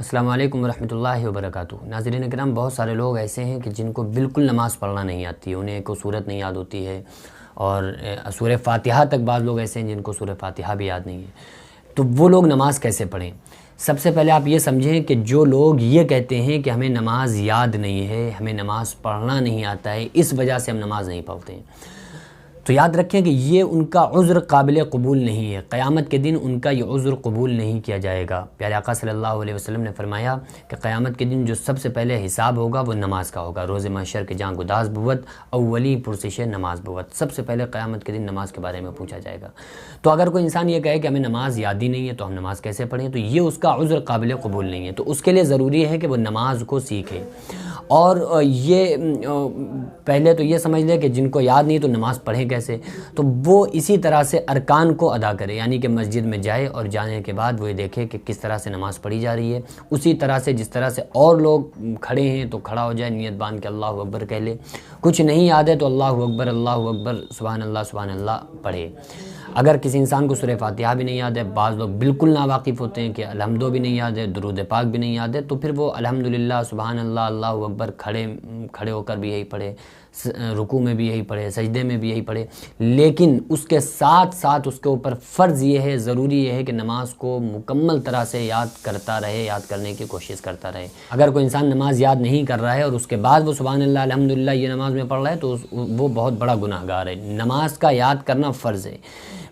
السلام علیکم ورحمۃ اللہ وبرکاتہ۔ ناظرین کرام، بہت سارے لوگ ایسے ہیں کہ جن کو بالکل نماز پڑھنا نہیں آتی، انہیں کوئی صورت نہیں یاد ہوتی ہے، اور سورہ فاتحہ تک بعض لوگ ایسے ہیں جن کو سورہ فاتحہ بھی یاد نہیں ہے۔ تو وہ لوگ نماز کیسے پڑھیں؟ سب سے پہلے آپ یہ سمجھیں کہ جو لوگ یہ کہتے ہیں کہ ہمیں نماز یاد نہیں ہے، ہمیں نماز پڑھنا نہیں آتا ہے، اس وجہ سے ہم نماز نہیں پڑھتے ہیں، تو یاد رکھیں کہ یہ ان کا عذر قابل قبول نہیں ہے۔ قیامت کے دن ان کا یہ عذر قبول نہیں کیا جائے گا۔ پیارے آقا صلی اللہ علیہ وسلم نے فرمایا کہ قیامت کے دن جو سب سے پہلے حساب ہوگا وہ نماز کا ہوگا۔ روز محشر کے جہاں گداز بوت اولی پرسش نماز بوت، سب سے پہلے قیامت کے دن نماز کے بارے میں پوچھا جائے گا۔ تو اگر کوئی انسان یہ کہے کہ ہمیں نماز یاد ہی نہیں ہے تو ہم نماز کیسے پڑھیں، تو یہ اس کا عذر قابل قبول نہیں ہے۔ تو اس کے لیے ضروری ہے کہ وہ نماز کو سیکھے، اور یہ پہلے تو یہ سمجھ لے کہ جن کو یاد نہیں تو نماز پڑھیں کیسے، تو وہ اسی طرح سے ارکان کو ادا کرے، یعنی کہ مسجد میں جائے اور جانے کے بعد وہ یہ دیکھے کہ کس طرح سے نماز پڑھی جا رہی ہے، اسی طرح سے جس طرح سے اور لوگ کھڑے ہیں تو کھڑا ہو جائے، نیت باندھ کے اللہ اکبر کہہ لے۔ کچھ نہیں یاد ہے تو اللہ اکبر سبحان اللہ پڑھے۔ اگر کسی انسان کو سورہ فاتحہ بھی نہیں یاد ہے، بعض لوگ بالکل ناواقف ہوتے ہیں کہ الحمدو بھی نہیں یاد ہے، درود پاک بھی نہیں یاد ہے، تو پھر وہ الحمدللہ سبحان اللہ اکبر کھڑے ہو کر بھی یہی پڑھے، رکوع میں بھی یہی پڑھے، سجدے میں بھی یہی پڑھے۔ لیکن اس کے ساتھ ساتھ اس کے اوپر فرض یہ ہے، ضروری یہ ہے کہ نماز کو مکمل طرح سے یاد کرتا رہے، یاد کرنے کی کوشش کرتا رہے۔ اگر کوئی انسان نماز یاد نہیں کر رہا ہے اور اس کے بعد وہ سبحان اللہ الحمدللہ یہ نماز میں پڑھ رہا ہے تو وہ بہت بڑا گناہ گار ہے۔ نماز کا یاد کرنا فرض ہے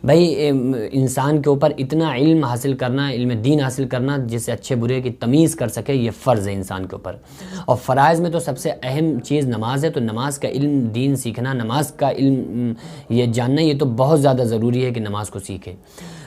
بھائی۔ انسان کے اوپر اتنا علم حاصل کرنا، علم دین حاصل کرنا جس سے اچھے برے کی تمیز کر سکے، یہ فرض ہے انسان کے اوپر۔ اور فرائض میں تو سب سے اہم چیز نماز ہے، تو نماز کا علم دین سیکھنا، نماز کا علم یہ جاننا، یہ تو بہت زیادہ ضروری ہے کہ نماز کو سیکھے۔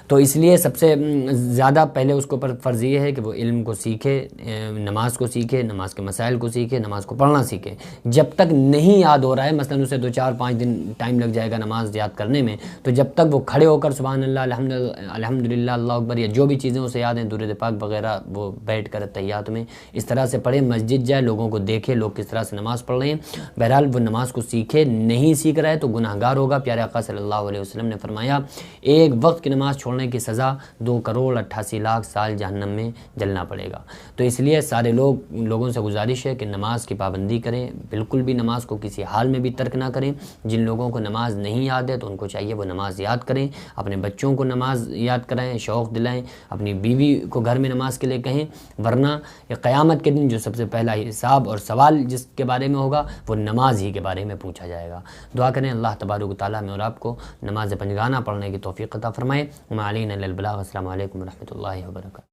تو اس لیے سب سے زیادہ پہلے اس کے اوپر فرض یہ ہے کہ وہ علم کو سیکھے، نماز کو سیکھے، نماز کے مسائل کو سیکھے، نماز کو پڑھنا سیکھے۔ جب تک نہیں یاد ہو رہا ہے، مثلا اسے 2-4-5 دن ٹائم لگ جائے گا نماز یاد کرنے میں، تو جب تک وہ کھڑے ہو کر سبحان اللہ الحمدللہ اللہ اکبر یا جو بھی چیزیں اسے یاد ہیں، درود پاک وغیرہ، وہ بیٹھ کر تحیات میں اس طرح سے پڑھے، مسجد جائے، لوگوں کو دیکھے لوگ کس طرح سے نماز پڑھ رہے ہیں، بہرحال وہ نماز کو سیکھے۔ نہیں سیکھ رہا ہے تو گناہ گار ہوگا۔ پیارے آقا صلی اللہ علیہ وسلم نے فرمایا ایک وقت کی نماز چھوڑنے کی سزا 2,88,00,000 سال جہنم میں جلنا پڑے گا۔ تو اس لیے سارے لوگوں سے گزارش ہے کہ نماز کی پابندی کریں، بالکل بھی نماز کو کسی حال میں بھی ترک نہ کریں۔ جن لوگوں کو نماز نہیں یاد ہے تو ان کو چاہیے وہ نماز یاد کریں، اپنے بچوں کو نماز یاد کرائیں، شوق دلائیں، اپنی بیوی کو گھر میں نماز کے لیے کہیں، ورنہ یہ قیامت کے دن جو سب سے پہلا حساب اور سوال جس کے بارے میں ہوگا وہ نماز ہی کے بارے میں پوچھا جائے گا۔ دعا کریں اللہ تبارک و تعالیٰ میں اور آپ کو نماز پنجگانہ پڑھنے کی توفیق عطا فرمائے۔ علینا البلاغ۔ السلام علیکم ورحمۃ اللہ وبرکاتہ۔